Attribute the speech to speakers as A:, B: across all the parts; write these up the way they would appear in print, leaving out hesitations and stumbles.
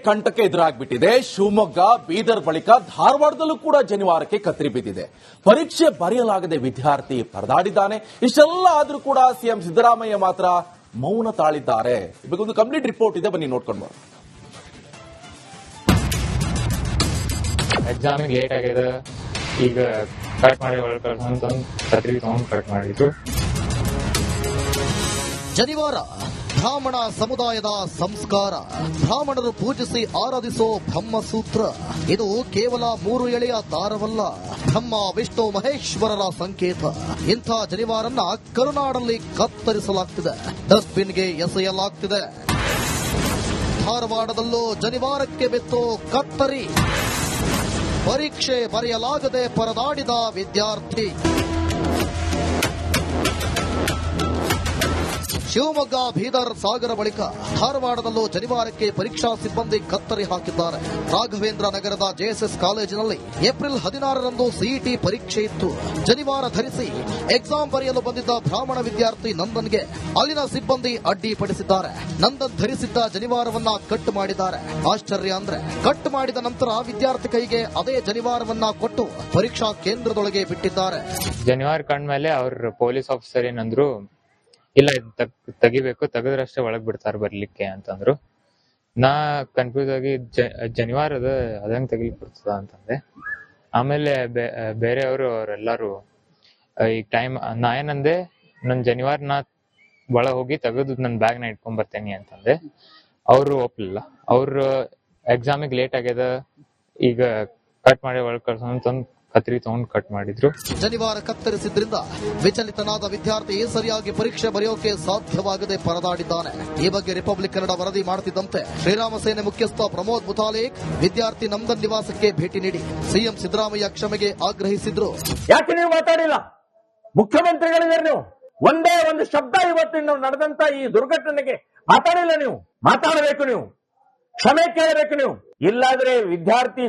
A: ಕಂಟಕ ಎದುರಾಗ್ಬಿಟ್ಟಿದೆ. ಶಿವಮೊಗ್ಗ, ಬೀದರ್ ಬಳಿಕ ಧಾರವಾಡದಲ್ಲೂ ಕೂಡ ಜನಿವಾರಕ್ಕೆ ಕತ್ತರಿ ಬಿದ್ದಿದೆ. ಪರೀಕ್ಷೆ ಬರೆಯಲಾಗದೆ ವಿದ್ಯಾರ್ಥಿ ಪರದಾಡಿದ್ದಾನೆ. ಇಷ್ಟೆಲ್ಲ ಆದ್ರೂ ಕೂಡ ಸಿಎಂ ಸಿದ್ದರಾಮಯ್ಯ ಮಾತ್ರ ಮೌನ ತಾಳಿದ್ದಾರೆ. ಒಂದು ಕಂಪ್ಲೀಟ್ ರಿಪೋರ್ಟ್ ಇದೆ, ಬನ್ನಿ ನೋಡ್ಕೊಂಡು ಬರೋಣ.
B: ಎಕ್ಸಾಮ್ ಲೇಟ್ ಆಗಿದೆ, ಈಗ ಕಟ್ ಮಾಡಿ ಒಳಗೆ ಕಳ್ಸಂತ ಕತ್ರಿ ತಗೊಂಡು ಕಟ್ ಮಾಡಿದ್ರು.
C: ಜನಿವಾರ ಬ್ರಾಹ್ಮಣ ಸಮುದಾಯದ ಸಂಸ್ಕಾರ. ಬ್ರಾಹ್ಮಣರು ಪೂಜಿಸಿ ಆರಾಧಿಸೋ ಬ್ರಹ್ಮಸೂತ್ರ. ಇದು ಕೇವಲ 3 ಎಳೆಯ ದಾರವಲ್ಲ, ಬ್ರಹ್ಮ ವಿಷ್ಣು ಮಹೇಶ್ವರರ ಸಂಕೇತ. ಇಂಥ ಜನಿವಾರನ್ನ ಕರುನಾಡಲ್ಲಿ ಕತ್ತರಿಸಲಾಗ್ತಿದೆ, ಡಸ್ಟ್ಬಿನ್ಗೆ ಎಸೆಯಲಾಗ್ತಿದೆ. ಧಾರವಾಡದಲ್ಲೂ ಜನಿವಾರಕ್ಕೆ ಬೆತ್ತು ಕತ್ತರಿ. ಪರೀಕ್ಷೆ ಬರೆಯಲಾಗದೆ ಪರದಾಡಿದ ವಿದ್ಯಾರ್ಥಿ. ಶಿವಮೊಗ್ಗ, ಬೀದರ್, ಸಾಗರ ಬಳಿಕ ಧಾರವಾಡದಲ್ಲೂ ಜನಿವಾರಕ್ಕೆ ಪರೀಕ್ಷಾ ಸಿಬ್ಬಂದಿ ಕತ್ತರಿ ಹಾಕಿದ್ದಾರೆ. ರಾಘವೇಂದ್ರ ನಗರದ ಜೆಎಸ್ಎಸ್ ಕಾಲೇಜಿನಲ್ಲಿ ಏಪ್ರಿಲ್ 16ರಂದು ಸಿಇಟಿ ಪರೀಕ್ಷೆ ಇತ್ತು. ಜನಿವಾರ ಧರಿಸಿ ಎಕ್ಸಾಮ್ ಬರೆಯಲು ಬಂದಿದ್ದ ಬ್ರಾಹ್ಮಣ ವಿದ್ಯಾರ್ಥಿ ನಂದನ್ಗೆ ಅಲ್ಲಿನ ಸಿಬ್ಬಂದಿ ಅಡ್ಡಿಪಡಿಸಿದ್ದಾರೆ. ನಂದನ್ ಧರಿಸಿದ್ದ ಜನಿವಾರವನ್ನ ಕಟ್ ಮಾಡಿದ್ದಾರೆ. ಆಶ್ಚರ್ಯ ಅಂದ್ರೆ, ಕಟ್ ಮಾಡಿದ ನಂತರ ವಿದ್ಯಾರ್ಥಿ ಕೈಗೆ ಅದೇ ಜನಿವಾರವನ್ನ ಕೊಟ್ಟು ಪರೀಕ್ಷಾ ಕೇಂದ್ರದೊಳಗೆ ಬಿಟ್ಟಿದ್ದಾರೆ.
B: ಜನಿವಾರ ಕಂಡ್ಮೇಲೆ ಅವ್ರ ಪೊಲೀಸ್ ಆಫೀಸರ್ ಏನಂದ್ರು, ಇಲ್ಲ ತೆಗಿಬೇಕು, ತೆಗೆದ್ರಷ್ಟೇ ಒಳಗ್ ಬಿಡ್ತಾರ ಬರ್ಲಿಕ್ಕೆ ಅಂತಂದ್ರು. ನಾ ಕನ್ಫ್ಯೂಸ್ ಆಗಿ ಜನಿವಾರದ ಅದಂಗ್ ತೆಗಿಲಿಕ್ ಬಿಡ್ತದ ಅಂತಂದೆ. ಆಮೇಲೆ ಬೇರೆಯವರು ಅವರೆಲ್ಲಾರು ಈಗ ಟೈಮ್, ನಾ ಏನಂದೆ, ನನ್ ಜನಿವಾರ ನಾ ಒಳಗ್ ಹೋಗಿ ತೆಗೆದು ನನ್ ಬ್ಯಾಗ್ ನ ಇಟ್ಕೊಂಡ್ ಬರ್ತೇನಿ ಅಂತಂದೆ. ಅವ್ರು ಒಪ್ಲಿಲ್ಲ. ಅವ್ರು ಎಕ್ಸಾಮಿಗ್ ಲೇಟ್ ಆಗ್ಯದ, ಈಗ ಕಟ್ ಮಾಡಿ ಒಳಗ್ ಕಳ್ಸೋಂತ ಕತ್ರಿ ತಗೊಂಡು ಕಟ್ ಮಾಡಿದ್ರು.
C: ಜನಿವಾರ ಕತ್ತರಿಸಿದ್ರಿಂದ ವಿಚಲಿತನಾದ ವಿದ್ಯಾರ್ಥಿ ಸರಿಯಾಗಿ ಪರೀಕ್ಷೆ ಬರೆಯೋಕೆ ಸಾಧ್ಯವಾಗದೆ ಪರದಾಡಿದ್ದಾನೆ. ಈ ಬಗ್ಗೆ ರಿಪಬ್ಲಿಕ್ ಕನ್ನಡ ವರದಿ ಮಾಡುತ್ತಿದ್ದಂತೆ ಶ್ರೀರಾಮ ಸೇನೆ ಮುಖ್ಯಸ್ಥ ಪ್ರಮೋದ್ ಮುತಾಲಿಕ್ ವಿದ್ಯಾರ್ಥಿ ನಂದನ್ ನಿವಾಸಕ್ಕೆ ಭೇಟಿ ನೀಡಿ ಸಿಎಂ ಸಿದ್ದರಾಮಯ್ಯ ಕ್ಷಮೆಗೆ ಆಗ್ರಹಿಸಿದ್ರು.
D: ಯಾಕೆ ನೀವು ಮಾತಾಡಿಲ್ಲ? ಮುಖ್ಯಮಂತ್ರಿಗಳಿದ್ದಾರೆ, ನೀವು ಒಂದೇ ಒಂದು ಶಬ್ದ ಇವತ್ತಿನ ನಡೆದಂತ ಈ ದುರ್ಘಟನೆಗೆ ಮಾತಾಡಿಲ್ಲ. ನೀವು ಮಾತಾಡಬೇಕು, ನೀವು ಕ್ಷಮೆ ಕೇಳಬೇಕು. ನೀವು ಇಲ್ಲಾದ್ರೆ ವಿದ್ಯಾರ್ಥಿ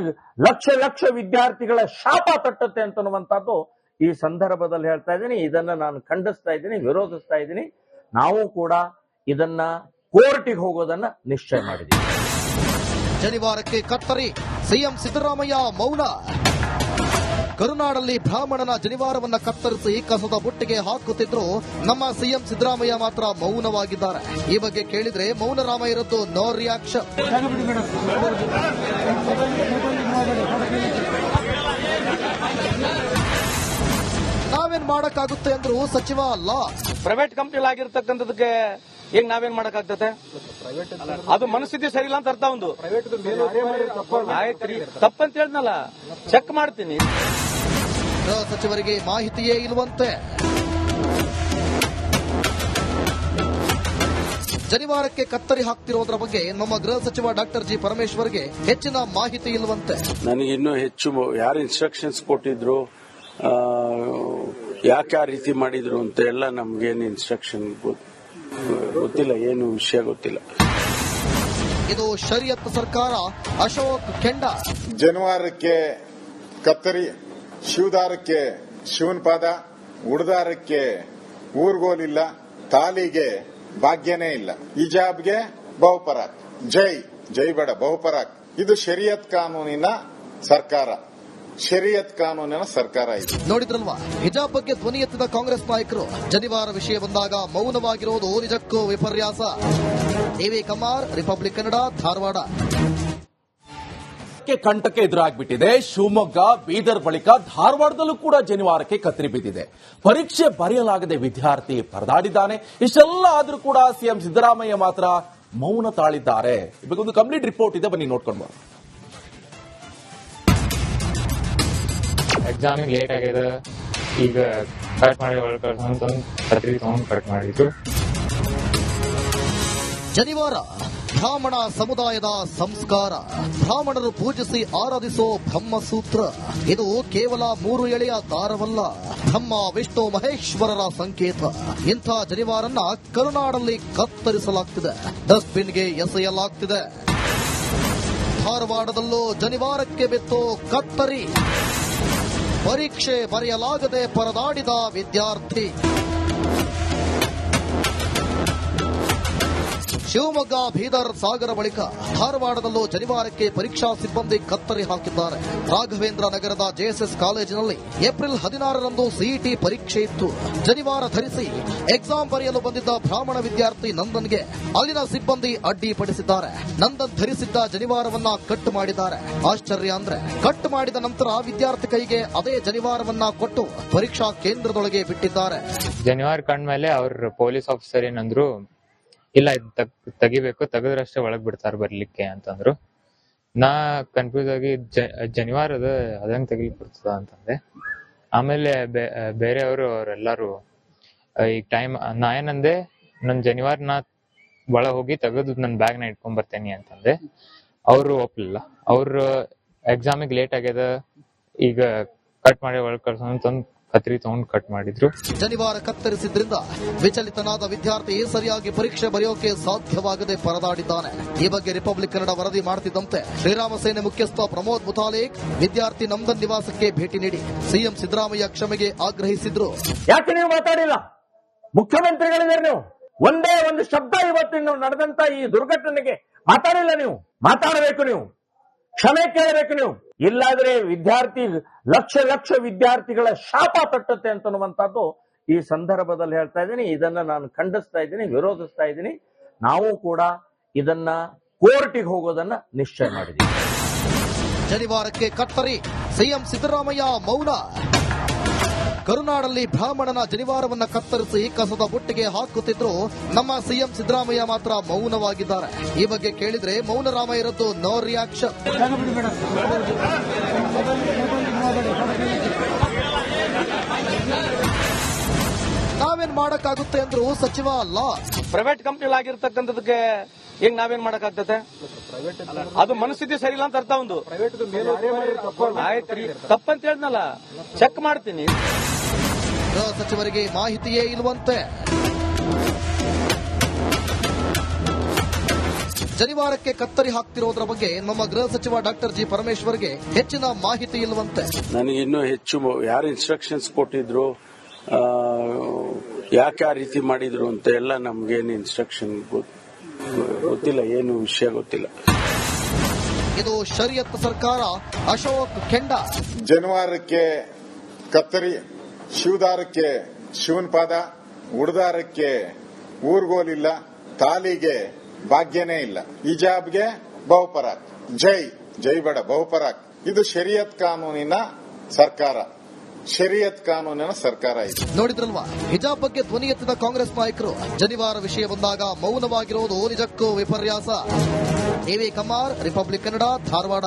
D: ಲಕ್ಷ ವಿದ್ಯಾರ್ಥಿಗಳ ಶಾಪ ತಟ್ಟುತ್ತೆ ಅಂತನ್ನುವಂಥದ್ದು ಈ ಸಂದರ್ಭದಲ್ಲಿ ಹೇಳ್ತಾ ಇದ್ದೀನಿ. ಇದನ್ನ ನಾನು ಖಂಡಿಸ್ತಾ ಇದ್ದೀನಿ, ವಿರೋಧಿಸ್ತಾ ಇದ್ದೀನಿ. ನಾವು ಕೂಡ ಇದನ್ನ ಕೋರ್ಟಿಗೆ ಹೋಗೋದನ್ನ ನಿಶ್ಚಯ ಮಾಡಿದ್ದೀವಿ.
C: ಜನಿವಾರಕ್ಕೆ ಕತ್ತರಿ, ಸಿಎಂ ಸಿದ್ದರಾಮಯ್ಯ ಮೌನ. ಕರುನಾಡಲ್ಲಿ ಬ್ರಾಹ್ಮಣನ ಜನಿವಾರವನ್ನ ಕತ್ತರಿಸಿ ಕಸದ ಬುಟ್ಟಿಗೆ ಹಾಕುತ್ತಿದ್ರು ನಮ್ಮ ಸಿಎಂ ಸಿದ್ದರಾಮಯ್ಯ ಮಾತ್ರ ಮೌನವಾಗಿದ್ದಾರೆ. ಈ ಬಗ್ಗೆ ಕೇಳಿದ್ರೆ ಮೌನರಾಮ ಇರೋದು ನೋ ರಿಯಾಕ್ಷನ್. ನಾವೇನ್ ಮಾಡಕ್ಕಾಗುತ್ತೆ ಅಂದ್ರು ಸಚಿವ ಅಲ್ಲ.
E: ಪ್ರೈವೇಟ್ ಕಂಪನಿ ಆಗಿರ್ತಕ್ಕಂಥದಕ್ಕೆ ಈಗ ನಾವೇನ್ ಮಾಡಕ್ಕಾಗ್ತದೆ? ಅದು ಮನಸ್ಥಿತಿ ಸರಿ ಇಲ್ಲ ಅಂತ ಅರ್ಥ. ಒಂದು ತಪ್ಪಂತ ಹೇಳಿದ್ನಲ್ಲ, ಚೆಕ್ ಮಾಡ್ತೀನಿ.
C: ಗೃಹ ಸಚಿವರಿಗೆ ಮಾಹಿತಿಯೇ ಇಲ್ವಂತೆ. ಜನಿವಾರಕ್ಕೆ ಕತ್ತರಿ ಹಾಕ್ತಿರೋದ್ರ ಬಗ್ಗೆ ನಮ್ಮ ಗೃಹ ಸಚಿವ ಡಾಕ್ಟರ್ ಜಿ ಪರಮೇಶ್ವರ್ಗೆ ಹೆಚ್ಚಿನ ಮಾಹಿತಿ ಇಲ್ವಂತೆ.
F: ನನಗೆ ಇನ್ನೂ ಹೆಚ್ಚು ಯಾರು ಇನ್ಸ್ಟ್ರಕ್ಷನ್ಸ್ ಕೊಟ್ಟಿದ್ರು, ಯಾಕೆ ಆ ರೀತಿ ಮಾಡಿದ್ರು ಅಂತ ಎಲ್ಲ ನಮ್ಗೇನು ಇನ್ಸ್ಟ್ರಕ್ಷನ್ ಗೊತ್ತಿಲ್ಲ, ಏನು ವಿಷಯ ಗೊತ್ತಿಲ್ಲ.
C: ಇದು ಶರಿಯತ್ ಸರ್ಕಾರ. ಅಶೋಕ್ ಕೆಂಡ.
G: ಜನಿವಾರಕ್ಕೆ ಕತ್ತರಿ, ಶಿವದಾರಕ್ಕೆ ಶಿವನ ಪಾದ, ಉಡದಾರಕ್ಕೆ ಊರ್ಗೋಲಿಲ್ಲ, ತಾಲಿಗೆ ಭಾಗ್ಯನೇ ಇಲ್ಲ, ಹಿಜಾಬ್ಗೆ ಬಹುಪರಾಕ್. ಜೈ ಬೇಡ, ಬಹುಪರಾಕ್. ಇದು ಶರಿಯತ್ ಕಾನೂನಿನ ಸರ್ಕಾರ, ಶರಿಯತ್ ಕಾನೂನಿನ ಸರ್ಕಾರ ಇದು.
C: ನೋಡಿದ್ರಲ್ವಾ, ಹಿಜಾಬ್ ಬಗ್ಗೆ ಧ್ವನಿ ಎತ್ತಿದ ಕಾಂಗ್ರೆಸ್ ನಾಯಕರು ಜನಿವಾರ ವಿಷಯ ಬಂದಾಗ ಮೌನವಾಗಿರೋದು ನಿಜಕ್ಕೂ ವಿಪರ್ಯಾಸ. ಟಿವಿ ಕಮಾರ್, ರಿಪಬ್ಲಿಕ್ ಕನ್ನಡ, ಧಾರವಾಡ.
A: ಕಂಟಕ ಎದುರಾಗ್ಬಿಟ್ಟಿದೆ. ಶಿವಮೊಗ್ಗ, ಬೀದರ್ ಬಳಿಕ ಧಾರವಾಡದಲ್ಲೂ ಕೂಡ ಜನಿವಾರಕ್ಕೆ ಕತ್ತರಿ ಬಿದ್ದಿದೆ. ಪರೀಕ್ಷೆ ಬರೆಯಲಾಗದೆ ವಿದ್ಯಾರ್ಥಿ ಪರದಾಡಿದ್ದಾನೆ. ಇಷ್ಟೆಲ್ಲ ಆದ್ರೂ ಕೂಡ ಸಿಎಂ ಸಿದ್ದರಾಮಯ್ಯ ಮಾತ್ರ ಮೌನ ತಾಳಿದ್ದಾರೆ. ಒಂದು ಕಂಪ್ಲೀಟ್ ರಿಪೋರ್ಟ್ ಇದೆ, ಬನ್ನಿ ನೋಡ್ಕೊಂಡು ಬರೋಣ.
B: ಎಕ್ಸಾಮಿಗ್ ಲೇಟ್ ಆಗ್ಯದ, ಈಗ ಕಟ್ ಮಾಡಿ ಒಳಗೆ ಕಳ್ಸೋಂತ ಕತ್ರಿ ತಗೊಂಡು ಕಟ್ ಮಾಡಿದ್ರು.
C: ಜನಿವಾರ ಬ್ರಾಹ್ಮಣ ಸಮುದಾಯದ ಸಂಸ್ಕಾರ. ಬ್ರಾಹ್ಮಣರು ಪೂಜಿಸಿ ಆರಾಧಿಸೋ ಬ್ರಹ್ಮಸೂತ್ರ. ಇದು ಕೇವಲ 3 ಎಳೆಯ ದಾರವಲ್ಲ, ಬ್ರಹ್ಮ ವಿಷ್ಣು ಮಹೇಶ್ವರರ ಸಂಕೇತ. ಇಂಥ ಜನಿವಾರನ್ನ ಕರುನಾಡಲ್ಲಿ ಕತ್ತರಿಸಲಾಗ್ತಿದೆ, ಡಸ್ಟ್ಬಿನ್ಗೆ ಎಸೆಯಲಾಗ್ತಿದೆ. ಧಾರವಾಡದಲ್ಲೂ ಜನಿವಾರಕ್ಕೆ ಬೆತ್ತು ಕತ್ತರಿ. ಪರೀಕ್ಷೆ ಬರೆಯಲಾಗದೆ ಪರದಾಡಿದ ವಿದ್ಯಾರ್ಥಿ. ಶಿವಮೊಗ್ಗ, ಬೀದರ್, ಸಾಗರ ಬಳಿಕ ಧಾರವಾಡದಲ್ಲೂ ಜನಿವಾರಕ್ಕೆ ಪರೀಕ್ಷಾ ಸಿಬ್ಬಂದಿ ಕತ್ತರಿ ಹಾಕಿದ್ದಾರೆ. ರಾಘವೇಂದ್ರ ನಗರದ ಜೆಎಸ್ಎಸ್ ಕಾಲೇಜಿನಲ್ಲಿ ಏಪ್ರಿಲ್ 16ರಂದು ಸಿಇಟಿ ಪರೀಕ್ಷೆ ಇತ್ತು. ಜನಿವಾರ ಧರಿಸಿ ಎಕ್ಸಾಮ್ ಬರೆಯಲು ಬಂದಿದ್ದ ಬ್ರಾಹ್ಮಣ ವಿದ್ಯಾರ್ಥಿ ನಂದನ್ಗೆ ಅಲ್ಲಿನ ಸಿಬ್ಬಂದಿ ಅಡ್ಡಿಪಡಿಸಿದ್ದಾರೆ. ನಂದನ್ ಧರಿಸಿದ್ದ ಜನಿವಾರವನ್ನ ಕಟ್ ಮಾಡಿದ್ದಾರೆ. ಆಶ್ಚರ್ಯ ಅಂದ್ರೆ ಕಟ್ ಮಾಡಿದ ನಂತರ ವಿದ್ಯಾರ್ಥಿ ಕೈಗೆ ಅದೇ ಜನಿವಾರವನ್ನ ಕೊಟ್ಟು ಪರೀಕ್ಷಾ ಕೇಂದ್ರದೊಳಗೆ ಬಿಟ್ಟಿದ್ದಾರೆ.
B: ಜನಿವಾರ ಕಂಡ್ಮೇಲೆ ಅವ್ರ ಪೊಲೀಸ್ ಆಫೀಸರ್ ಏನಂದ್ರು, ಇಲ್ಲ ಇದು ತೆಗಿಬೇಕು, ತೆಗೆದ್ರಷ್ಟೇ ಒಳಗ್ ಬಿಡ್ತಾರ ಬರ್ಲಿಕ್ಕೆ ಅಂತಂದ್ರು. ನಾ ಕನ್ಫ್ಯೂಸ್ ಆಗಿ ಜನಿವಾರ ಅದ ಅದಂಗ್ ತೆಗಿಲಿಕ್ ಬಿಡ್ತದ ಅಂತಂದೆ. ಆಮೇಲೆ ಬೇರೆಯವರು ಅವ್ರೆಲ್ಲಾರು ಈಗ ಟೈಮ್ ನಾ ಏನಂದೆ, ನನ್ ಜನಿವಾರ ನಾ ಒಳಗ್ ಹೋಗಿ ತೆಗೆದು ನನ್ ಬ್ಯಾಗ್ ನ ಇಟ್ಕೊಂಡ್ ಬರ್ತೇನಿ ಅಂತಂದೆ. ಅವ್ರು ಒಪ್ಲಿಲ್ಲ. ಅವ್ರ ಎಕ್ಸಾಮಿಗ್ ಲೇಟ್ ಆಗ್ಯದ, ಈಗ ಕಟ್ ಮಾಡಿ ಒಳಗ್ ಕಳ್ಸೋಂತಂದ್ ಕತ್ರಿ ತಗೊಂಡ್ ಕಟ್ ಮಾಡಿದ್ರು.
C: ಜನಿವಾರ ಕತ್ತರಿಸಿದ್ರಿಂದ ವಿಚಲಿತನಾದ ವಿದ್ಯಾರ್ಥಿ ಸರಿಯಾಗಿ ಪರೀಕ್ಷೆ ಬರೆಯೋಕೆ ಸಾಧ್ಯವಾಗದೆ ಪರದಾಡಿದ್ದಾನೆ. ಈ ಬಗ್ಗೆ ರಿಪಬ್ಲಿಕ್ ಕನ್ನಡ ವರದಿ ಮಾಡುತ್ತಿದ್ದಂತೆ ಶ್ರೀರಾಮ ಸೇನೆ ಮುಖ್ಯಸ್ಥ ಪ್ರಮೋದ್ ಮುತಾಲಿಕ್ ವಿದ್ಯಾರ್ಥಿ ನಂದನ್ ನಿವಾಸಕ್ಕೆ ಭೇಟಿ ನೀಡಿ ಸಿಎಂ ಸಿದ್ದರಾಮಯ್ಯ ಕ್ಷಮೆಗೆ ಆಗ್ರಹಿಸಿದ್ರು.
D: ಯಾಕೆ ನೀವು ಮಾತಾಡಿಲ್ಲ? ಮುಖ್ಯಮಂತ್ರಿಗಳಿದ್ದಾರೆ ನೀವು. ಒಂದೇ ಒಂದು ಶಬ್ದ ಇವತ್ತಿನ ನಡೆದಂತ ಈ ದುರ್ಘಟನೆಗೆ ಮಾತಾಡಿಲ್ಲ ನೀವು. ಮಾತಾಡಬೇಕು ನೀವು, ಕ್ಷಮೆ ಕೇಳಬೇಕು ನೀವು. ಇಲ್ಲಾದ್ರೆ ವಿದ್ಯಾರ್ಥಿ ಲಕ್ಷ ವಿದ್ಯಾರ್ಥಿಗಳ ಶಾಪ ತಟ್ಟುತ್ತೆ ಅಂತನ್ನುವಂತದ್ದು ಈ ಸಂದರ್ಭದಲ್ಲಿ ಹೇಳ್ತಾ ಇದ್ದೀನಿ. ಇದನ್ನ ನಾನು ಖಂಡಿಸ್ತಾ ಇದ್ದೀನಿ, ವಿರೋಧಿಸ್ತಾ ಇದ್ದೀನಿ. ನಾವು ಕೂಡ ಇದನ್ನ ಕೋರ್ಟಿಗೆ ಹೋಗೋದನ್ನ ನಿಶ್ಚಯ ಮಾಡಿದ್ದೀವಿ.
C: ಜನಿವಾರಕ್ಕೆ ಕತ್ತರಿ, ಸಿಎಂ ಸಿದ್ದರಾಮಯ್ಯ ಮೌನ. ಕರುನಾಡಲ್ಲಿ ಬ್ರಾಹ್ಮಣನ ಜನಿವಾರವನ್ನ ಕತ್ತರಿಸಿ ಕಸದ ಬುಟ್ಟಿಗೆ ಹಾಕುತ್ತಿದ್ರು ನಮ್ಮ ಸಿಎಂ ಸಿದ್ದರಾಮಯ್ಯ ಮಾತ್ರ ಮೌನವಾಗಿದ್ದಾರೆ. ಈ ಬಗ್ಗೆ ಕೇಳಿದ್ರೆ ಮೌನರಾಮ ಇರದ್ದು ನೋ ರಿಯಾಕ್ಷನ್. ನಾವೇನ್ ಮಾಡಕ್ಕಾಗುತ್ತೆ ಅಂದ್ರು ಸಚಿವ ಅಲ್ಲ.
E: ಪ್ರೈವೇಟ್ ಕಂಪ್ನಿಗಳಾಗಿರ್ತಕ್ಕಂಥದಕ್ಕೆ ಈಗ ನಾವೇನ್ ಮಾಡಕ್ಕಾಗ್ತದೆ? ಅದು ಮನಸ್ಥಿತಿ ಸರಿ ಇಲ್ಲ ಅಂತ ಅರ್ಥ. ಒಂದು ತಪ್ಪಂತ ಹೇಳಿದ್ನಲ್ಲ, ಚೆಕ್ ಮಾಡ್ತೀನಿ.
C: ಗೃಹ ಸಚಿವರಿಗೆ ಮಾಹಿತಿಯೇ ಇಲ್ವಂತೆ. ಜನಿವಾರಕ್ಕೆ ಕತ್ತರಿ ಹಾಕ್ತಿರೋದ್ರ ಬಗ್ಗೆ ನಮ್ಮ ಗೃಹ ಸಚಿವ ಡಾಕ್ಟರ್ ಜಿ ಪರಮೇಶ್ವರ್ಗೆ ಹೆಚ್ಚಿನ ಮಾಹಿತಿ ಇಲ್ವಂತೆ.
F: ನನಗೆ ಇನ್ನೂ ಹೆಚ್ಚು ಯಾರು ಇನ್ಸ್ಟ್ರಕ್ಷನ್ಸ್ ಕೊಟ್ಟಿದ್ರು, ಯಾಕೆ ಆ ರೀತಿ ಮಾಡಿದ್ರು ಅಂತ ಎಲ್ಲ ನಮ್ಗೇನು ಇನ್ಸ್ಟ್ರಕ್ಷನ್ ಗೊತ್ತಿಲ್ಲ, ಏನು ವಿಷಯ ಗೊತ್ತಿಲ್ಲ.
C: ಇದು ಶರಿಯತ್ ಸರ್ಕಾರ. ಅಶೋಕ್ ಕೆಂಡ.
G: ಜನಿವಾರಕ್ಕೆ ಕತ್ತರಿ, ಶಿವದಾರಕ್ಕೆ ಶಿವನ ಪಾದ, ಉಡ್ದಾರಕ್ಕೆ ಊರ್ಗೋಲಿಲ್ಲ, ತಾಲಿಗೆ ಭಾಗ್ಯನೇ ಇಲ್ಲ, ಹಿಜಾಬ್ಗೆ ಬಹುಪರಾಕ್, ಜೈ ಬೇಡ ಬಹುಪರಾಕ್. ಇದು ಶರಿಯತ್ ಕಾನೂನಿನ ಸರ್ಕಾರ, ಶರಿಯತ್ ಕಾನೂನಿನ ಸರ್ಕಾರ ಇದೆ.
C: ನೋಡಿದ್ರಲ್ವಾ, ಹಿಜಾಬ್ ಬಗ್ಗೆ ಧ್ವನಿ ಎತ್ತಿದ ಕಾಂಗ್ರೆಸ್ ನಾಯಕರು ಜನಿವಾರ ವಿಷಯ ಬಂದಾಗ ಮೌನವಾಗಿರುವುದು ನಿಜಕ್ಕೂ ವಿಪರ್ಯಾಸ. ಎವಿ ಕಮಾರ್, ರಿಪಬ್ಲಿಕ್ ಕನ್ನಡ, ಧಾರವಾಡ.